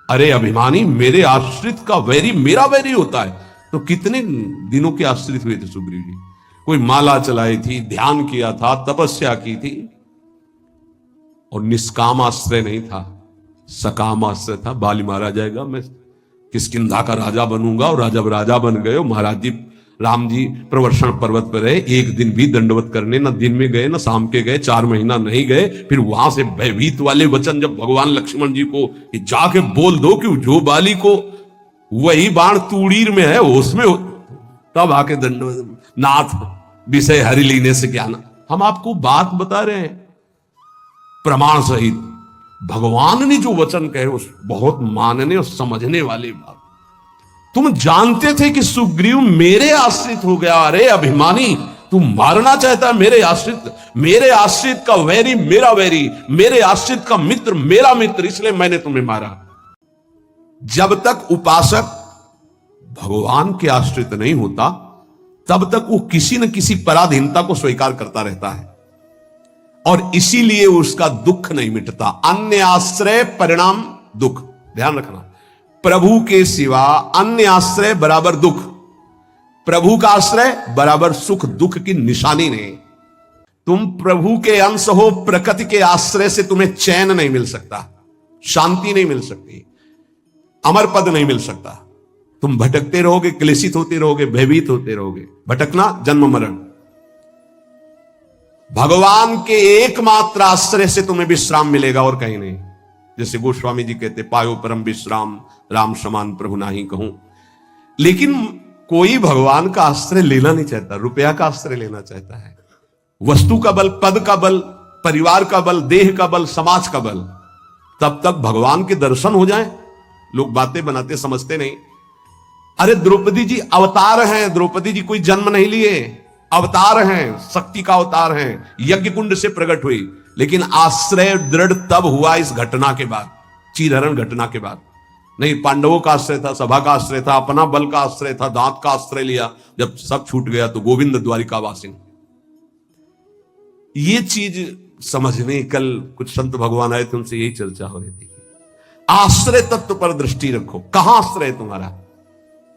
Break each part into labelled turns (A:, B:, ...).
A: अरे अभिमानी, मेरे आश्रित का वैरी मेरा वैरी होता है। तो कितने दिनों के आश्रित हुए थे सुग्रीव जी? कोई माला चलाई थी, ध्यान किया था, तपस्या की थी, और निष्काम आश्रय नहीं था, सकाम आश्रय था। बाली मारा जाएगा, मैं किष्किंधा का राजा बनूंगा। और जब राजा बन गए, महाराज जी राम जी प्रवर्षण पर्वत पर रहे, एक दिन भी दंडवत करने न दिन में गए न शाम के गए, 4 महीना नहीं गए। फिर वहां से भयभीत वाले वचन जब भगवान लक्ष्मण जी को कि जाके बोल दो कि जो बाली को वही बाण तूड़ीर में है उसमें, तब आके दंडवत, नाथ विषय हरि लेने से क्या ना। हम आपको बात बता रहे हैं प्रमाण सहित। भगवान ने जो वचन कहे उस बहुत मानने और समझने वाली बात। तुम जानते थे कि सुग्रीव मेरे आश्रित हो गया। अरे अभिमानी, तू मारना चाहता है मेरे आश्रित का वैरी मेरा वैरी, मेरे आश्रित का मित्र मेरा मित्र, इसलिए मैंने तुम्हें मारा। जब तक उपासक भगवान के आश्रित नहीं होता, तब तक वो किसी न किसी पराधीनता को स्वीकार करता रहता है, और इसीलिए उसका दुख नहीं मिटता। अन्य आश्रय परिणाम दुख। ध्यान रखना, प्रभु के सिवा अन्य आश्रय बराबर दुख, प्रभु का आश्रय बराबर सुख। दुख की निशानी नहीं। तुम प्रभु के अंश हो, प्रकृति के आश्रय से तुम्हें चैन नहीं मिल सकता, शांति नहीं मिल सकती, अमर पद नहीं मिल सकता। तुम भटकते रहोगे, क्लेशित होते रहोगे, भयभीत होते रहोगे। भटकना जन्म मरण। भगवान के एकमात्र आश्रय से तुम्हें विश्राम मिलेगा और कहीं नहीं। जैसे गोस्वामी जी कहते, पायो परम विश्राम, राम समान प्रभु नाही कहूं। लेकिन कोई भगवान का आश्रय लेना नहीं चाहता, रुपया का आश्रय लेना चाहता है, वस्तु का बल, पद का बल, परिवार का बल, देह का बल, समाज का बल। तब तक भगवान के दर्शन हो जाए। लोग बातें बनाते समझते नहीं। अरे द्रौपदी जी अवतार हैं, द्रौपदी जी कोई जन्म नहीं लिए, अवतार हैं, शक्ति का अवतार हैं, यज्ञ कुंड से प्रकट हुई। लेकिन आश्रय दृढ़ तब हुआ इस घटना के बाद, चीरहरण घटना के बाद। नहीं, पांडवों का आश्रय था, सभा का आश्रय था, अपना बल का आश्रय था, दांत का आश्रय लिया। जब सब छूट गया तो गोविंद द्वारिकावासिन। ये चीज समझने, कल कुछ संत भगवान आए थे, उनसे यही चर्चा हो रही थी। आश्रय तत्व पर दृष्टि रखो। कहां आश्रय है तुम्हारा?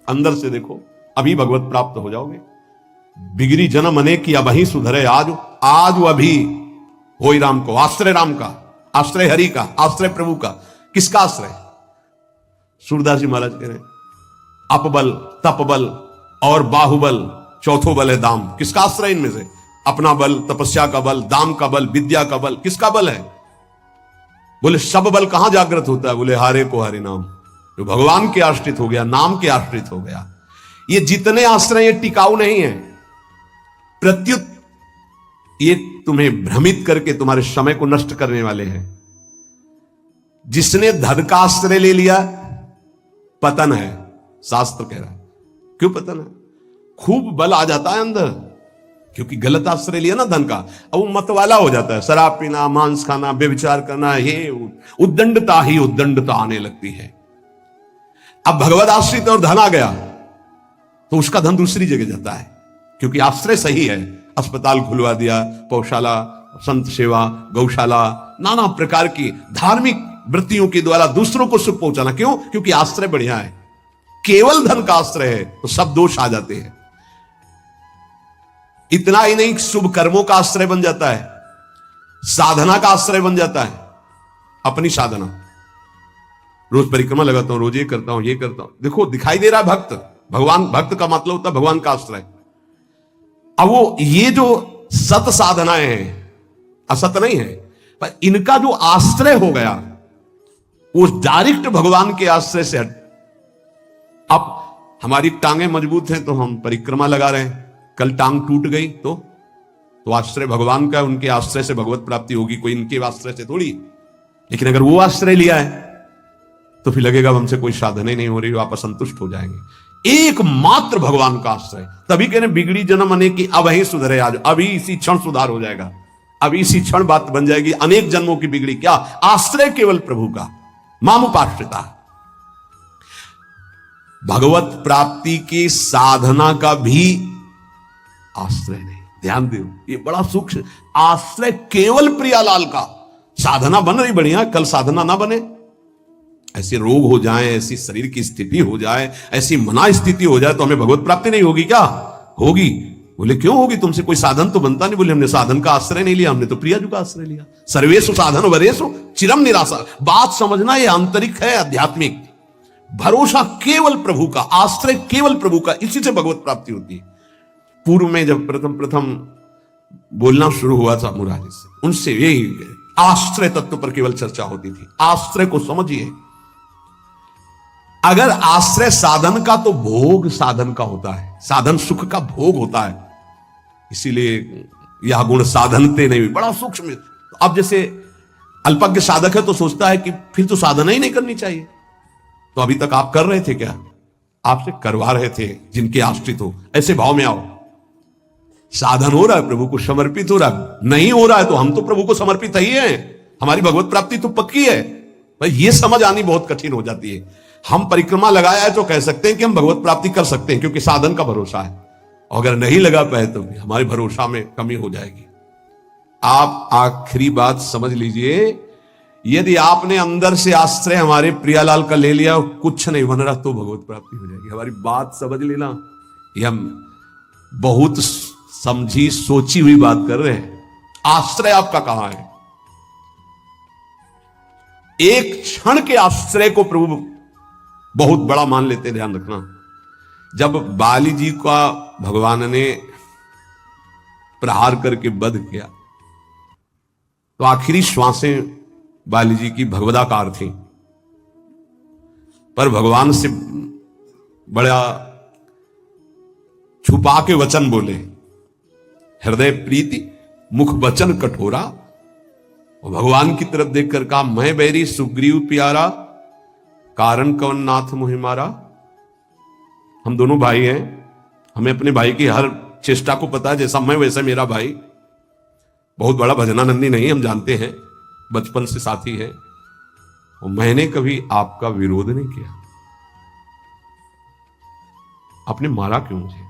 A: अंदर से देखो, अभी भगवत प्राप्त हो जाओगे। बिगड़ी जन्म अनेक या वहीं सुधरे आज, आज अभी होई राम को। आश्रय राम का, आश्रय हरि का, आश्रय प्रभु का। किसका आश्रय? सूरदास जी महाराज कह रहे हैं अपबल, तपबल और बाहुबल, चौथो बल है दाम। किसका आश्रय इनमें से? अपना बल, तपस्या का बल, दाम का बल, विद्या का बल। किसका बल है? बोले सब बल कहां जागृत होता है? बोले हारे को हरि नाम। जो भगवान के आश्रित हो गया, नाम के आश्रित हो गया। ये जितने आश्रय ये टिकाऊ नहीं है, प्रत्युत ये तुम्हें भ्रमित करके तुम्हारे समय को नष्ट करने वाले हैं। जिसने धन का आश्रय ले लिया पतन है, शास्त्र कह रहा है। क्यों पतन है? खूब बल आ जाता है अंदर, क्योंकि गलत आश्रय लिया ना धन का। अब वो मतवाला हो जाता है, शराब पीना, मांस खाना, व्यभिचार करना, ये उद्दंडता ही उद्दंडता आने लगती है। अब भगवत आश्रित और धन आ गया तो उसका धन दूसरी जगह जाता है, क्योंकि आश्रय सही है। अस्पताल खुलवा दिया, पौशाला, संत सेवा, गौशाला, नाना प्रकार की धार्मिक वृत्तियों के द्वारा दूसरों को सुख पहुंचाना। क्यों? क्योंकि आश्रय बढ़िया है। केवल धन का आश्रय है तो सब दोष आ जाते हैं। इतना ही नहीं, शुभ कर्मों का आश्रय बन जाता है, साधना का आश्रय बन जाता है। अपनी साधना, रोज परिक्रमा लगाता हूं, रोज ये करता हूं, ये करता हूं। देखो दिखाई दे रहा है भक्त। भगवान, भक्त का मतलब होता है भगवान का आश्रय। अब वो ये जो सत साधनाएं हैं, असत नहीं है, पर इनका जो आश्रय हो गया वो डायरेक्ट भगवान के आश्रय से हट। अब हमारी टांगें मजबूत हैं तो हम परिक्रमा लगा रहे हैं, कल टांग टूट गई तो आश्रय भगवान का, उनके आश्रय से भगवत प्राप्ति होगी, कोई इनके आश्रय से थोड़ी। लेकिन अगर वो आश्रय लिया है तो फिर लगेगा हमसे कोई साधना ही नहीं हो रही, आप असंतुष्ट हो जाएंगे। एकमात्र भगवान का आश्रय। तभी कहने बिगड़ी जन्म अनेक की अब ही सुधरे आज। अभी इसी क्षण सुधार हो जाएगा, अभी इसी क्षण बात बन जाएगी। अनेक जन्मों की बिगड़ी क्या? आश्रय केवल प्रभु का, मामुपाश्रिता। भगवत प्राप्ति की साधना का भी आश्रय नहीं। ध्यान दो, ये बड़ा सूक्ष्म। आश्रय केवल प्रियालाल का। साधना बन रही बढ़िया, कल साधना ना बने, ऐसे रोग हो जाए, ऐसी शरीर की स्थिति हो जाए, ऐसी मना स्थिति हो जाए तो हमें भगवत प्राप्ति नहीं होगी क्या? होगी। बोले क्यों होगी? तुमसे कोई साधन तो बनता नहीं। बोले हमने साधन का आश्रय नहीं लिया, हमने तो प्रियाजू का आश्रय लिया। सर्वेषु साधन वरेषु चिरम निराशा। बात समझना, ये आंतरिक है, आध्यात्मिक। भरोसा केवल प्रभु का, आश्रय केवल प्रभु का, इसी से भगवत प्राप्ति होती है। पूर्व में जब प्रथम बोलना शुरू हुआ था मुरारी से, उनसे यही आश्रय तत्व पर केवल चर्चा होती थी। आश्रय को समझिए। अगर आश्रय साधन का, तो भोग साधन का होता है, साधन सुख का भोग होता है। इसीलिए यह गुण साधनते नहीं, बड़ा सूक्ष्म। अब जैसे अल्पज्ञ साधक है तो सोचता है कि फिर तो साधना ही नहीं करनी चाहिए। तो अभी तक आप कर रहे थे क्या? आपसे करवा रहे थे जिनके आश्रित हो। ऐसे भाव में आओ। साधन हो रहा है, प्रभु को समर्पित हो रहा है। नहीं हो रहा है तो हम तो प्रभु को समर्पित ही हैं, हमारी भगवत प्राप्ति तो पक्की है। भाई ये समझ आनी बहुत कठिन हो जाती है। हम परिक्रमा लगाया है तो कह सकते हैं कि हम भगवत प्राप्ति कर सकते हैं, क्योंकि साधन का भरोसा है। अगर नहीं लगा पाए तो भी हमारे भरोसा में कमी हो जाएगी। आप आखिरी बात समझ लीजिए, यदि आपने अंदर से आश्रय हमारे प्रियालाल का ले लिया, कुछ नहीं बन रहा, तो भगवत प्राप्ति हो जाएगी। हमारी बात समझ लेना। ये हम बहुत समझी सोची हुई बात कर रहे हैं। आश्रय आपका कहां है? एक क्षण के आश्रय को प्रभु बहुत बड़ा मान लेते, ध्यान रखना। जब बाली जी का भगवान ने प्रहार करके वध किया तो आखिरी श्वासें बाली जी की भगवदाकार थी, पर भगवान से बड़ा छुपा के वचन बोले। हृदय प्रीति मुख वचन कठोरा। और भगवान की तरफ देखकर कहा, मैं बैरी सुग्रीव प्यारा, कारण कवन नाथ मुहि मारा। हम दोनों भाई हैं, हमें अपने भाई की हर चेष्टा को पता है। जैसा मैं वैसा मेरा भाई। बहुत बड़ा भजनानंदी नहीं, हम जानते हैं, बचपन से साथी है। और मैंने कभी आपका विरोध नहीं किया। आपने मारा क्यों मुझे?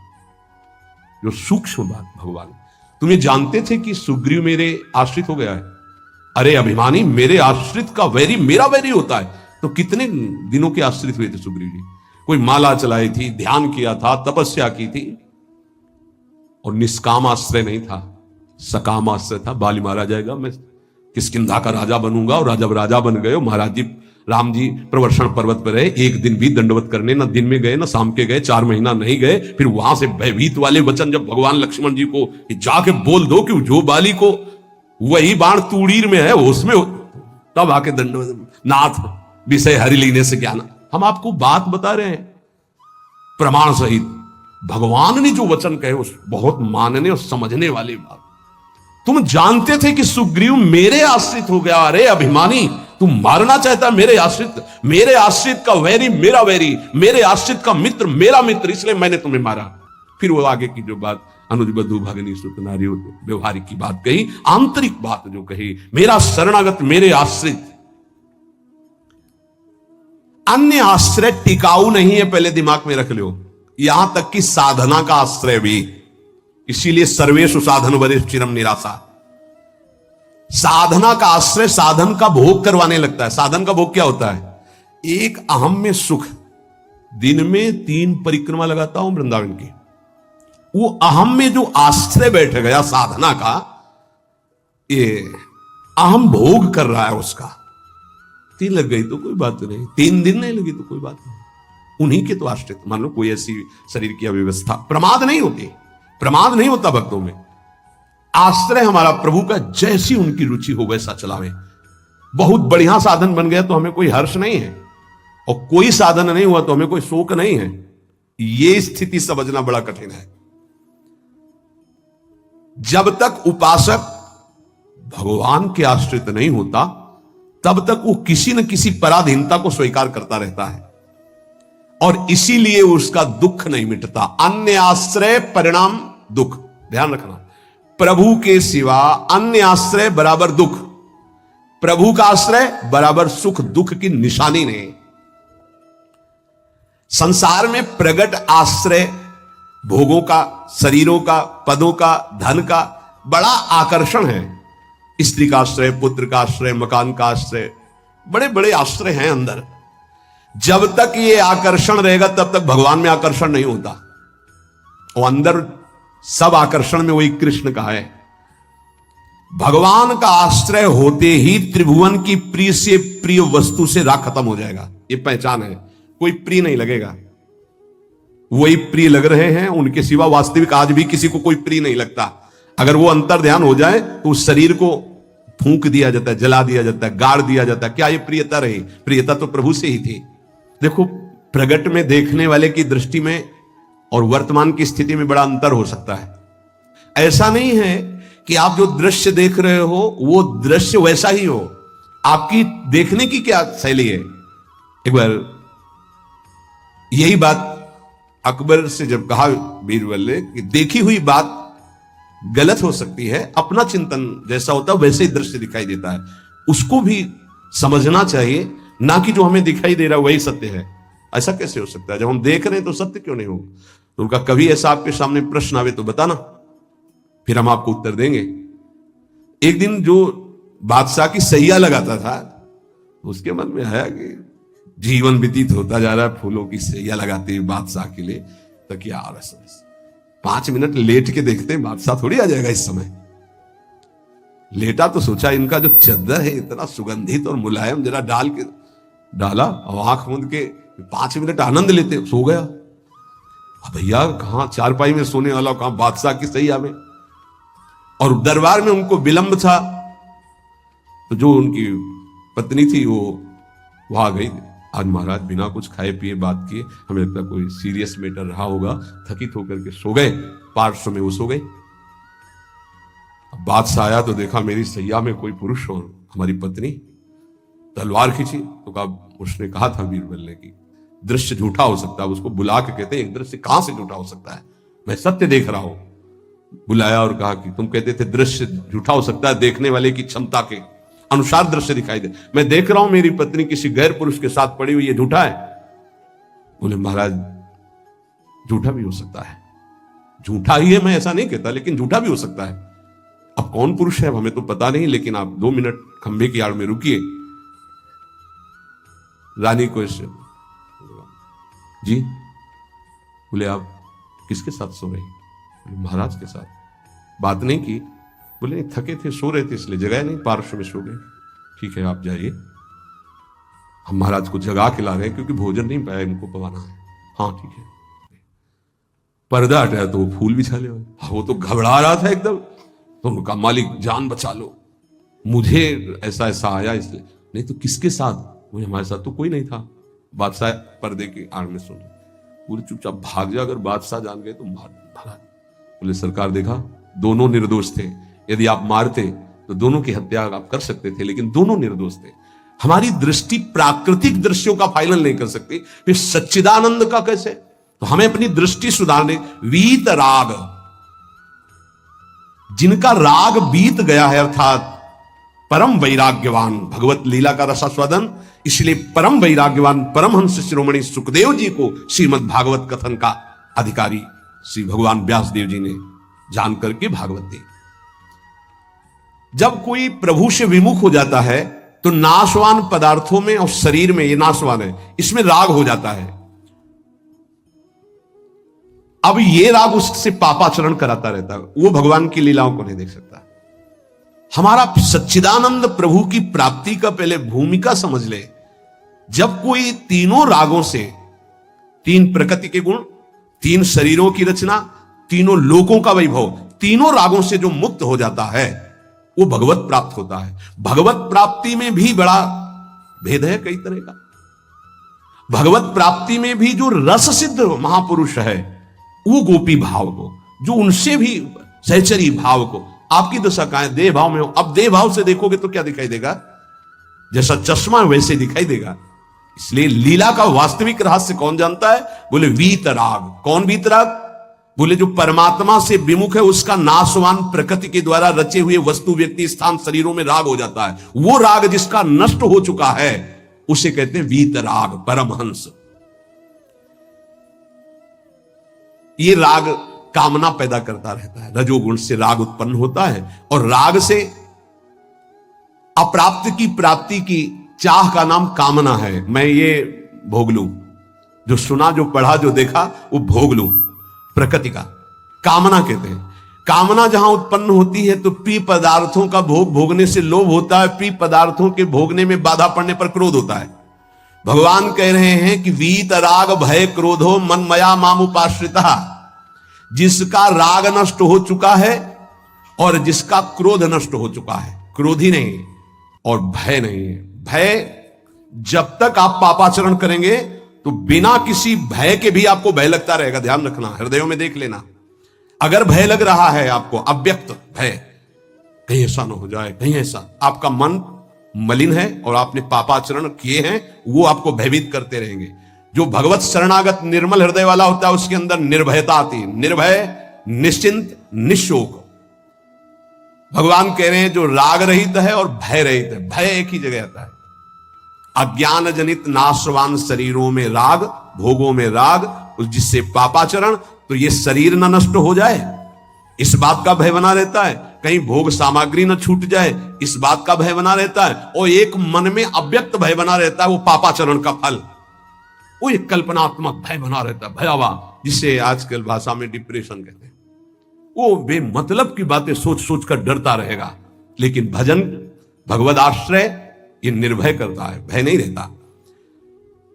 A: जो सूक्ष्म बात भगवान, तुम्हें जानते थे कि सुग्रीव मेरे आश्रित हो गया है? अरे अभिमानी, मेरे आश्रित का वैरी मेरा वैरी होता है। तो कितने दिनों के आश्रित हुए थे सुग्रीव जी? कोई माला चलाई थी, ध्यान किया था, तपस्या की थी, और निष्काम आश्रय नहीं था, सकाम आश्रय था। बाली मारा जाएगा, मैं किष्किंधा का राजा बनूंगा। और जब राजा बन गए, महाराज जी राम जी प्रवर्षण पर्वत पर रहे, एक दिन भी दंडवत करने न दिन में गए न शाम के गए, 4 महीना नहीं गए। फिर वहां से भयभीत वाले वचन जब भगवान लक्ष्मण जी को जाके बोल दो कि जो बाली को वही बाण तूड़ीर में है उसमें, तब आके दंडवत, नाथ विषय हरि लीने से ज्ञान। हम आपको बात बता रहे हैं प्रमाण सहित। भगवान ने जो वचन कहे उस बहुत मानने और समझने वाली बात। तुम जानते थे कि सुग्रीव मेरे आश्रित हो गया। अरे अभिमानी, तुम मारना चाहता मेरे आश्रित का वैरी मेरा वैरी, मेरे आश्रित का मित्र मेरा मित्र, इसलिए मैंने तुम्हें मारा। फिर वो आगे की जो बात अनुज बधु भगनी सुत नारी व्यवहारिक की बात कही, आंतरिक बात जो कही, मेरा शरणागत मेरे आश्रित। अन्य आश्रय टिकाऊ नहीं है, पहले दिमाग में रख लो। यहां तक कि साधना का आश्रय भी। इसीलिए सर्वेषु साधन वरेषु चिरम निराशा। साधना का आश्रय साधन का भोग करवाने लगता है। साधन का भोग क्या होता है? एक अहम में सुख। दिन में 3 परिक्रमा लगाता हूं वृंदावन की, वो अहम में जो आश्रय बैठ गया साधना का, ये अहम भोग कर रहा है उसका। 3 लग गई तो कोई बात नहीं, 3 दिन नहीं लगी तो कोई बात नहीं। उन्हीं के तो आश्रित। मान लो कोई ऐसी शरीर की अव्यवस्था, प्रमाद नहीं होती, प्रमाद नहीं होता भक्तों में। आश्रय हमारा प्रभु का, जैसी उनकी रुचि हो वैसा चलावे। बहुत बढ़िया साधन बन गया तो हमें कोई हर्ष नहीं है, और कोई साधन नहीं हुआ तो हमें कोई शोक नहीं है। यह स्थिति समझना बड़ा कठिन है। जब तक उपासक भगवान के आश्रित नहीं होता, तब तक वो किसी न किसी पराधीनता को स्वीकार करता रहता है, और इसीलिए उसका दुख नहीं मिटता। अन्य आश्रय परिणाम दुख। ध्यान रखना, प्रभु के सिवा अन्य आश्रय बराबर दुख, प्रभु का आश्रय बराबर सुख। दुख की निशानी नहीं। संसार में प्रगट आश्रय भोगों का, शरीरों का, पदों का, धन का बड़ा आकर्षण है। स्त्री का आश्रय, पुत्र का आश्रय, मकान का आश्रय, बड़े बड़े आश्रय हैं अंदर। जब तक ये आकर्षण रहेगा तब तक भगवान में आकर्षण नहीं होता। वो अंदर सब आकर्षण में वही कृष्ण का है। भगवान का आश्रय होते ही त्रिभुवन की प्रिय से प्रिय वस्तु से राग खत्म हो जाएगा। ये पहचान है, कोई प्रिय नहीं लगेगा। वही प्रिय लग रहे हैं, उनके सिवा वास्तविक आज भी किसी को कोई प्रिय नहीं लगता। अगर वो अंतर ध्यान हो जाए तो उस शरीर को फूंक दिया जाता है, जला दिया जाता है, गाड़ दिया जाता है। क्या ये प्रियता रही? प्रियता तो प्रभु से ही थी। देखो, प्रगट में देखने वाले की दृष्टि में और वर्तमान की स्थिति में बड़ा अंतर हो सकता है। ऐसा नहीं है कि आप जो दृश्य देख रहे हो वो दृश्य वैसा ही हो। आपकी देखने की क्या शैली है? एक बार यही बात अकबर से जब कहा बीरबल ने कि देखी हुई बात गलत हो सकती है, अपना चिंतन जैसा होता है वैसे ही दृश्य दिखाई देता है, उसको भी समझना चाहिए, ना कि जो हमें दिखाई दे रहा है वही सत्य है। ऐसा कैसे हो सकता है? जब हम देख रहे हैं तो सत्य क्यों नहीं हो? तो उनका कभी ऐसा आपके सामने प्रश्न आवे तो बताना, फिर हम आपको उत्तर देंगे। एक दिन जो बादशाह की सैया लगाता था, उसके मन में आया कि जीवन व्यतीत होता जा रहा है फूलों की सैया लगाते हुए बादशाह के लिए, तो क्या आ रहा है, 5 मिनट लेट के देखते हैं, बादशाह थोड़ी आ जाएगा इस समय। लेटा तो सोचा इनका जो चादर है इतना सुगंधित और मुलायम, जरा डाल के डाला और आंख मूंद के 5 मिनट आनंद लेते, सो गया। अब भैया कहां चारपाई में सोने वाला, कहां बादशाह की सैया में। और दरबार में उनको विलंब था, तो जो उनकी पत्नी थी वो आ गई। आज महाराज बिना कुछ खाए पिए बात किए, हमें लगता कोई सीरियस मैटर रहा होगा, थकित होकर के सो गए। पार्श्व में वो सो गए। बादशाह आया तो देखा मेरी सैया में कोई पुरुष और हमारी पत्नी। तलवार खींची तो कहा, उसने कहा था बीरबल ने कि दृश्य झूठा हो सकता है। उसको बुला के कहते एक दृश्य कहां से झूठा हो सकता है, मैं सत्य देख रहा हूं। बुलाया और कहा कि तुम कहते थे दृश्य झूठा हो सकता है, देखने वाले की क्षमता के अनुसार दृश्य दिखाई दे। मैं देख रहा हूं मेरी पत्नी किसी गैर पुरुष के साथ पड़ी हुई, ये झूठा है? बोले महाराज झूठा भी हो सकता है। झूठा ही है, मैं ऐसा नहीं कहता, लेकिन झूठा भी हो सकता है। अब कौन पुरुष है हमें तो पता नहीं, लेकिन आप 2 मिनट खंभे की आड़ में रुकिए। रानी को जी बोले आप किसके साथ सो रहे? बोले महाराज के साथ। बात नहीं की? बोले नहीं, थके थे, सो रहे थे इसलिए जगह नहीं, पार्श्व में सो गए। ठीक है आप जाइए, हम महाराज को जगा के ला रहे हैं क्योंकि भोजन नहीं पाया, इनको पवाना है। हाँ ठीक है। पर्दा हटाया तो वो फूल बिछा ले। वो तो घबरा रहा था एकदम, तो उनका मालिक जान बचा लो, मुझे ऐसा ऐसा आया इसलिए। नहीं तो किसके साथ? मुझे हमारे साथ तो कोई नहीं था। बादशाह पर्दे की आड़ में सुन, पूरे चुपचाप भाग जा, अगर बादशाह जान गए तो मार भगा। बोले सरकार देखा दोनों निर्दोष थे, यदि आप मारते तो दोनों की हत्या आप कर सकते थे, लेकिन दोनों निर्दोष थे। हमारी दृष्टि प्राकृतिक दृश्यों का फाइनल नहीं कर सकती, फिर सच्चिदानंद का कैसे? तो हमें अपनी दृष्टि सुधारने। वीत राग, जिनका राग बीत गया है, अर्थात परम वैराग्यवान, भगवत लीला का रसास्वादन, इसलिए परम वैराग्यवान परमहंस शिरोमणि सुखदेव जी को श्रीमद् भागवत कथन का अधिकारी श्री भगवान व्यासदेव जी ने जान करके भागवत दी। जब कोई प्रभु से विमुख हो जाता है तो नाशवान पदार्थों में और शरीर में, ये नाशवान है, इसमें राग हो जाता है। अब ये राग उससे पापाचरण कराता रहता है, वो भगवान की लीलाओं को नहीं देख सकता। हमारा सच्चिदानंद प्रभु की प्राप्ति का पहले भूमिका समझ ले। जब कोई तीनों रागों से, 3 प्रकृति के गुण, 3 शरीरों की रचना, तीनों लोकों का वैभव, तीनों रागों से जो मुक्त हो जाता है वो भगवत प्राप्त होता है। भगवत प्राप्ति में भी बड़ा भेद है कई तरह का। भगवत प्राप्ति में भी जो रस सिद्ध महापुरुष है वो गोपी भाव को, जो उनसे भी सहचरी भाव को, आपकी दशा कहां है? देह भाव में हो। अब देह भाव से देखोगे तो क्या दिखाई देगा? जैसा चश्मा वैसे दिखाई देगा। इसलिए लीला का वास्तविक रहस्य कौन जानता है? बोले वीतराग। कौन वीतराग? बोले जो परमात्मा से विमुख है उसका नाशवान प्रकृति के द्वारा रचे हुए वस्तु, व्यक्ति, स्थान, शरीरों में राग हो जाता है। वो राग जिसका नष्ट हो चुका है उसे कहते हैं वीतराग, परमहंस। ये राग कामना पैदा करता रहता है, रजोगुण से राग उत्पन्न होता है और राग से अप्राप्त की प्राप्ति की चाह का नाम कामना है। मैं ये भोग लूं, जो सुना, जो पढ़ा, जो देखा वो भोग लूं। प्रकृति का कामना कहते हैं। कामना जहां उत्पन्न होती है तो प्रिय पदार्थों का भोग भोगने से लोभ होता है, प्रिय पदार्थों के भोगने में बाधा पड़ने पर क्रोध होता है। भगवान कह रहे हैं कि वीत राग भय क्रोधो मन मया मामुपाश्रिता, जिसका राग नष्ट हो चुका है और जिसका क्रोध नष्ट हो चुका है, क्रोधी नहीं और भय नहीं है। भय, जब तक आप पापाचरण करेंगे तो बिना किसी भय के भी आपको भय लगता रहेगा। ध्यान रखना, हृदयों में देख लेना। अगर भय लग रहा है आपको, अव्यक्त भय, कहीं ऐसा ना हो जाए, कहीं ऐसा, आपका मन मलिन है और आपने पापाचरण किए हैं, वो आपको भयभीत करते रहेंगे। जो भगवत शरणागत निर्मल हृदय वाला होता है उसके अंदर निर्भयता आती है, निर्भय, निश्चिंत, निशोक। भगवान कह रहे हैं जो राग रहित है और भय रहित है। भय एक ही जगह आता है। अज्ञान जनित नाशवान शरीरों में राग, भोगों में राग, जिससे पापाचरण, तो ये शरीर न नष्ट हो जाए, इस बात का भय बना रहता है। कहीं भोग सामग्री न छूट जाए, इस बात का भय बना रहता है। और एक मन में अव्यक्त भय बना रहता है, वो पापाचरण का फल, वो एक कल्पनात्मक भय बना रहता है, भयावह, जिसे आजकल भाषा में डिप्रेशन कहते हैं। वो बेमतलब की बातें सोच सोच कर डरता रहेगा। लेकिन भजन, भगवद आश्रय, ये निर्भय करता है, भय नहीं रहता।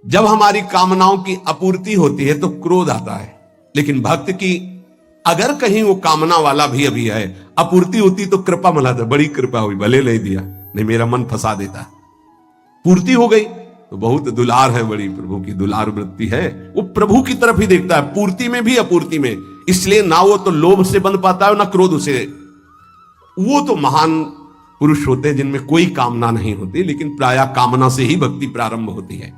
A: जब हमारी कामनाओं की आपूर्ति होती है तो क्रोध आता है, लेकिन भक्त की अगर कहीं वो कामना वाला भी अभी है, आपूर्ति होती तो कृपा मनाता, बड़ी कृपा हुई, भले नहीं दिया, नहीं मेरा मन फंसा देता। पूर्ति हो गई तो बहुत दुलार है, बड़ी प्रभु की दुलार वृत्ति है। वो प्रभु की तरफ ही देखता है, पूर्ति में भी अपूर्ति में। इसलिए ना वो तो लोभ से बंध पाता है ना क्रोध से। वो तो महान पुरुष होते हैं जिनमें कोई कामना नहीं होती, लेकिन प्रायः कामना से ही भक्ति प्रारंभ होती है।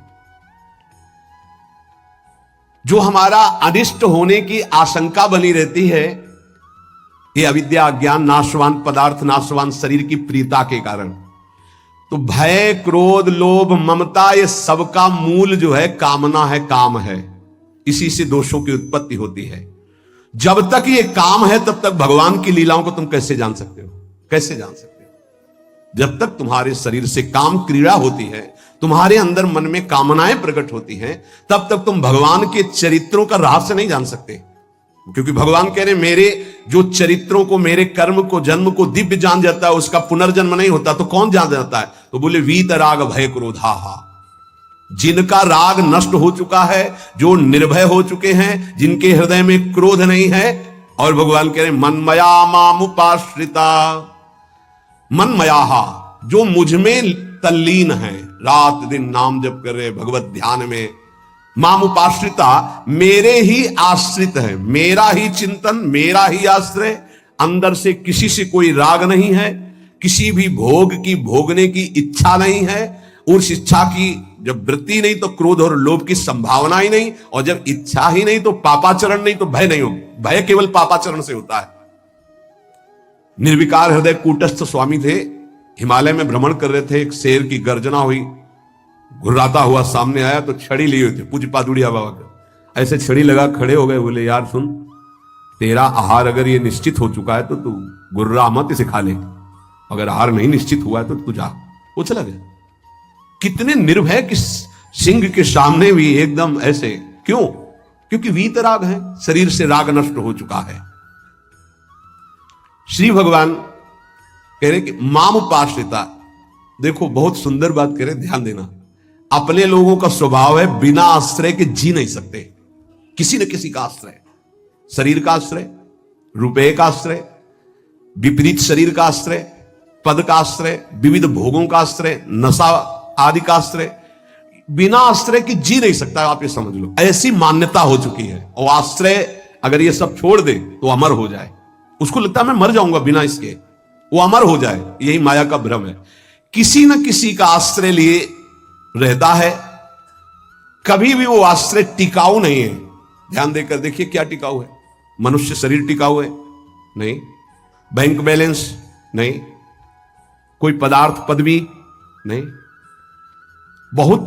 A: जो हमारा अनिष्ट होने की आशंका बनी रहती है, ये अविद्या, अज्ञान, नाशवान पदार्थ, नाशवान शरीर की प्रियता के कारण। तो भय, क्रोध, लोभ, ममता, ये सबका मूल जो है कामना है, काम है। इसी से दोषों की उत्पत्ति होती है। जब तक ये काम है तब तक भगवान की लीलाओं को तुम कैसे जान सकते हो? कैसे जान सकते हो? जब तक तुम्हारे शरीर से काम क्रीड़ा होती है, तुम्हारे अंदर मन में कामनाएं प्रकट होती हैं, तब तक तुम भगवान के चरित्रों का रहस्य नहीं जान सकते। क्योंकि भगवान कह रहे मेरे जो चरित्रों को, मेरे कर्म को, जन्म को दिव्य जान जाता है, उसका पुनर्जन्म नहीं होता, तो कौन जान जाता है? तो बोले वीत राग भय क्रोधा, जिनका राग नष्ट हो चुका है, जो निर्भय हो चुके हैं, जिनके हृदय में क्रोध नहीं है। और भगवान कह रहे मनमया मामुपाश्रिता, मनमया, जो मुझ में तल्लीन है, रात दिन नाम जप कर रहे, भगवत ध्यान में, मामुपाश्रिता, मेरे ही आश्रित है, मेरा ही चिंतन, मेरा ही आश्रय, अंदर से किसी से कोई राग नहीं है, किसी भी भोग की, भोगने की इच्छा नहीं है। उस इच्छा की जब वृत्ति नहीं तो क्रोध और लोभ की संभावना ही नहीं, और जब इच्छा ही नहीं तो पापाचरण नहीं, तो भय नहीं हो। भय केवल पापाचरण से होता है। निर्विकार हृदय कूटस्थ स्वामी थे, हिमालय में भ्रमण कर रहे थे, एक शेर की गर्जना हुई, घुर्राता हुआ सामने आया तो छड़ी लिए हुए थे, पूज्य पादुड़िया बाबा का, ऐसे छड़ी लगा खड़े हो गए। बोले यार सुन, तेरा आहार अगर ये निश्चित हो चुका है तो तू गुर्रा मत, इसे खा ले, अगर आहार नहीं निश्चित हुआ है तो तू जा। वो चला गया। कितने निर्भय कि सिंह के सामने भी एकदम ऐसे, क्यों? क्योंकि वीतराग है, शरीर से राग नष्ट हो चुका है। श्री भगवान कह रहे कि मामुपाश्रिता, देखो बहुत सुंदर बात कह रहे, ध्यान देना। अपने लोगों का स्वभाव है बिना आश्रय के जी नहीं सकते, किसी न किसी का आश्रय, शरीर का आश्रय, रुपए का आश्रय, विपरीत शरीर का आश्रय, पद का आश्रय, विविध भोगों का आश्रय, नशा आदि का आश्रय, बिना आश्रय के जी नहीं सकता। आप ये समझ लो, ऐसी मान्यता हो चुकी है। और आश्रय अगर ये सब छोड़ दे तो अमर हो जाए, उसको लगता है मैं मर जाऊंगा बिना इसके, वो अमर हो जाए। यही माया का भ्रम है। किसी न किसी का आश्रय लिए रहता है, कभी भी वो आश्रय टिकाऊ नहीं है। ध्यान देकर देखिए क्या टिकाऊ है? मनुष्य शरीर टिकाऊ है? नहीं। Bank balance? नहीं। कोई पदार्थ, पदवी? नहीं। बहुत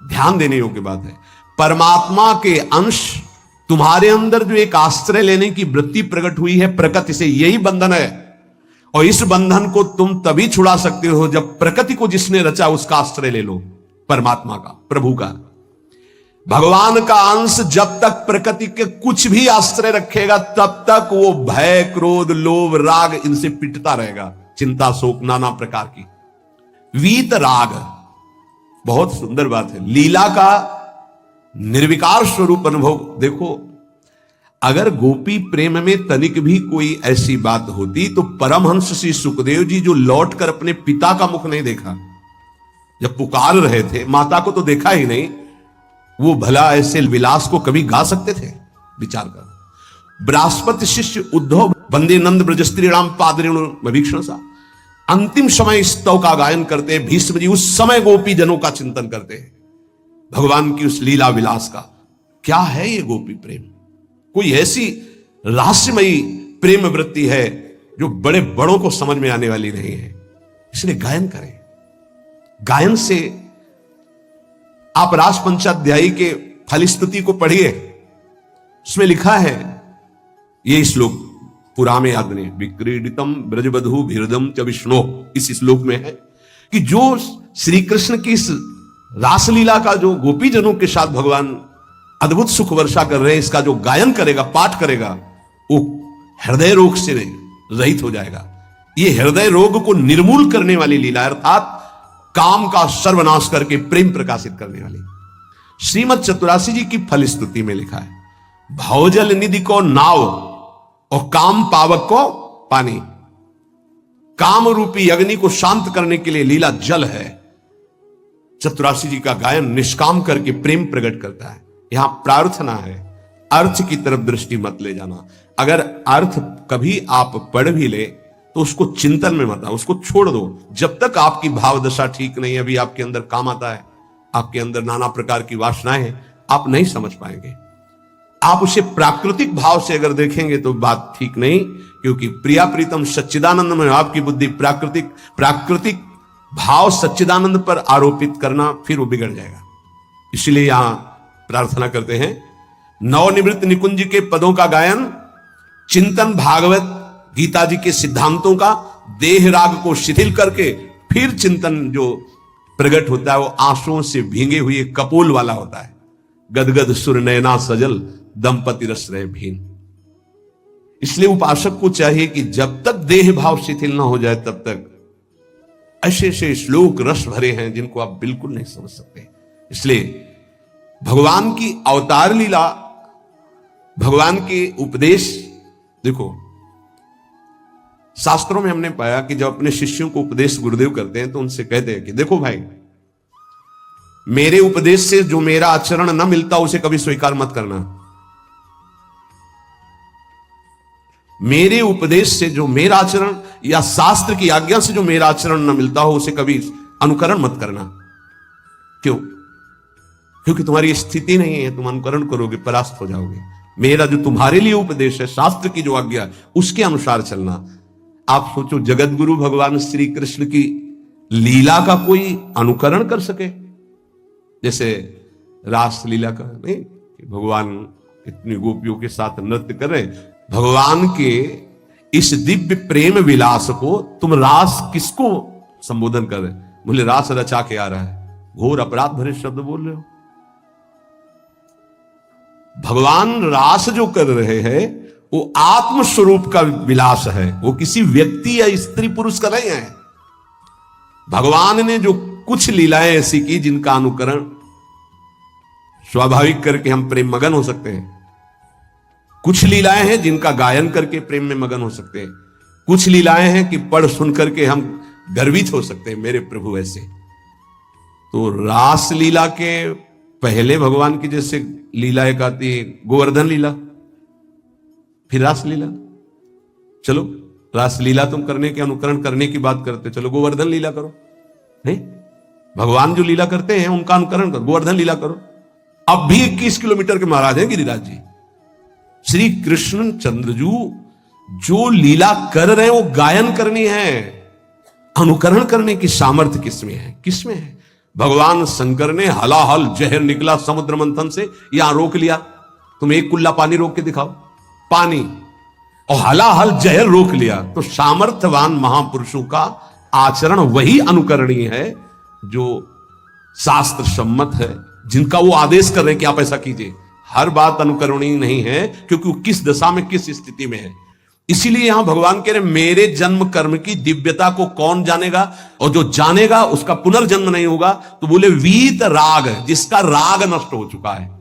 A: ध्यान देने योग्य बात है। परमात्मा के अंश तुम्हारे अंदर जो एक आश्रय लेने की वृत्ति प्रकट हुई है प्रकृति से, यही बंधन है। और इस बंधन को तुम तभी छुड़ा सकते हो जब प्रकृति को जिसने रचा उसका आश्रय ले लो, परमात्मा का, प्रभु का। भगवान का अंश जब तक प्रकृति के कुछ भी आश्रय रखेगा तब तक वो भय, क्रोध, लोभ, राग इनसे पिटता रहेगा। चिंता, शोक, नाना प्रकार की वीत राग। बहुत सुंदर बात है लीला का निर्विकार स्वरूप अनुभव। देखो, अगर गोपी प्रेम में तनिक भी कोई ऐसी बात होती तो परमहंस श्री सुखदेव जी जो लौट कर अपने पिता का मुख नहीं देखा, जब पुकार रहे थे माता को तो देखा ही नहीं, वो भला ऐसे विलास को कभी गा सकते थे? विचार कर। बृहस्पति शिष्य उद्धव वंदे नंद ब्रजस्त्री राम पादरेणु भीक्षण सा अंतिम समय स्तव का गायन करते हैं। भीष्म जी उस समय गोपी जनों का चिंतन करते हैं भगवान की उस लीला विलास का। क्या है ये गोपी प्रेम? कोई ऐसी रहस्यमयी प्रेम वृत्ति है जो बड़े बड़ों को समझ में आने वाली नहीं है। इसलिए गायन करें। गायन से आप रास पंचाध्यायी के फलस्तुति को पढ़िए, उसमें लिखा है, ये श्लोक पुरा में याद नहीं, विक्रीडितम ब्रजबधु भीरदम च विष्णु, इस श्लोक में है कि जो श्री कृष्ण की इस रासलीला का जो गोपी जनों के साथ भगवान अद्भुत सुख वर्षा कर रहे हैं, इसका जो गायन करेगा, पाठ करेगा, वो हृदय रोग से रहित हो जाएगा। ये हृदय रोग को निर्मूल करने वाली लीला, अर्थात काम का सर्वनाश करके प्रेम प्रकाशित करने वाली। श्रीमद चतुरासी जी की फलस्तुति में लिखा है, भवजल निधि को नाव और काम पावक को पानी। काम रूपी अग्नि को शांत करने के लिए लीला जल है। चतुरासी जी का गायन निष्काम करके प्रेम प्रकट करता है। यहां प्रार्थना है, अर्थ की तरफ दृष्टि मत ले जाना। अगर अर्थ कभी आप पढ़ भी ले तो उसको चिंतन में मत आओ, उसको छोड़ दो। जब तक आपकी भाव दशा ठीक नहीं है, अभी आपके अंदर काम आता है, आपके अंदर नाना प्रकार की वासनाएं हैं, आप नहीं समझ पाएंगे। आप उसे प्राकृतिक भाव से अगर देखेंगे तो बात ठीक नहीं, क्योंकि प्रिया प्रीतम सच्चिदानंद में आपकी बुद्धि प्राकृतिक भाव सच्चिदानंद पर आरोपित करना, फिर वो बिगड़ जाएगा। इसलिए यहां प्रार्थना करते हैं, नवनिवृत्त निकुंज के पदों का गायन, चिंतन भागवत गीता जी के सिद्धांतों का, देह राग को शिथिल करके फिर चिंतन जो प्रकट होता है वो आंसुओं से भींगे हुए कपोल वाला होता है। गदगद सुर नयना सजल दंपति रस रहे भीन। इसलिए उपासक को चाहिए कि जब तक देह भाव शिथिल ना हो जाए तब तक ऐसे ऐसे श्लोक रस भरे हैं जिनको आप बिल्कुल नहीं समझ सकते। इसलिए भगवान की अवतार लीला, भगवान के उपदेश, देखो शास्त्रों में हमने पाया कि जब अपने शिष्यों को उपदेश गुरुदेव करते हैं तो उनसे कहते हैं कि देखो भाई, मेरे उपदेश से जो मेरा आचरण न मिलता उसे कभी स्वीकार मत करना। मेरे उपदेश से जो मेरा आचरण या शास्त्र की आज्ञा से जो मेरा आचरण न मिलता हो उसे कभी अनुकरण मत करना। क्यों? क्योंकि तुम्हारी स्थिति नहीं है, तुम अनुकरण करोगे परास्त हो जाओगे। मेरा जो तुम्हारे लिए उपदेश है, शास्त्र की जो आज्ञा, उसके अनुसार चलना। आप सोचो, जगत गुरु भगवान श्री कृष्ण की लीला का कोई अनुकरण कर सके? जैसे रास लीला का नहीं, भगवान इतनी गोपियों के साथ नृत्य कर रहे, भगवान के इस दिव्य प्रेम विलास को तुम रास किसको संबोधन कर रहे? बोले रास रचा के आ रहा है। घोर अपराध भरे शब्द बोल रहे हो। भगवान रास जो कर रहे हैं वो आत्म स्वरूप का विलास है, वो किसी व्यक्ति या स्त्री पुरुष का नहीं है। भगवान ने जो कुछ लीलाएं ऐसी की जिनका अनुकरण स्वाभाविक करके हम प्रेम मगन हो सकते हैं। कुछ लीलाएं हैं जिनका गायन करके प्रेम में मगन हो सकते हैं। कुछ लीलाएं हैं कि पढ़ सुन करके हम गर्वित हो सकते हैं, मेरे प्रभु ऐसे। तो रास लीला के पहले भगवान की जैसे लीला एक आती है गोवर्धन लीला, फिर रास लीला। चलो रास लीला तुम करने के अनुकरण करने की बात करते, चलो गोवर्धन लीला करो। नहीं, भगवान जो लीला करते हैं उनका अनुकरण करो, गोवर्धन लीला करो। अब भी 21 किलोमीटर के महाराज हैं गिरिराज जी। श्री कृष्ण चंद्रजू जो लीला कर रहे हैं वो गायन करनी है, अनुकरण करने की सामर्थ्य किसमें है? किसमें है? भगवान शंकर ने हलाहल जहर निकला समुद्र मंथन से, यहां रोक लिया, तुम एक कुल्ला पानी रोक के दिखाओ, पानी और हलाहल जहर रोक लिया। तो सामर्थ्यवान महापुरुषों का आचरण वही अनुकरणीय है जो शास्त्र सम्मत है, जिनका वो आदेश कर रहे हैं कि आप ऐसा कीजिए। हर बात अनुकरणीय नहीं है, क्योंकि वो किस दशा में, किस स्थिति में है। इसीलिए यहां भगवान कह रहे मेरे जन्म कर्म की दिव्यता को कौन जानेगा, और जो जानेगा उसका पुनर्जन्म नहीं होगा। तो बोले वीत राग, जिसका राग नष्ट हो चुका है,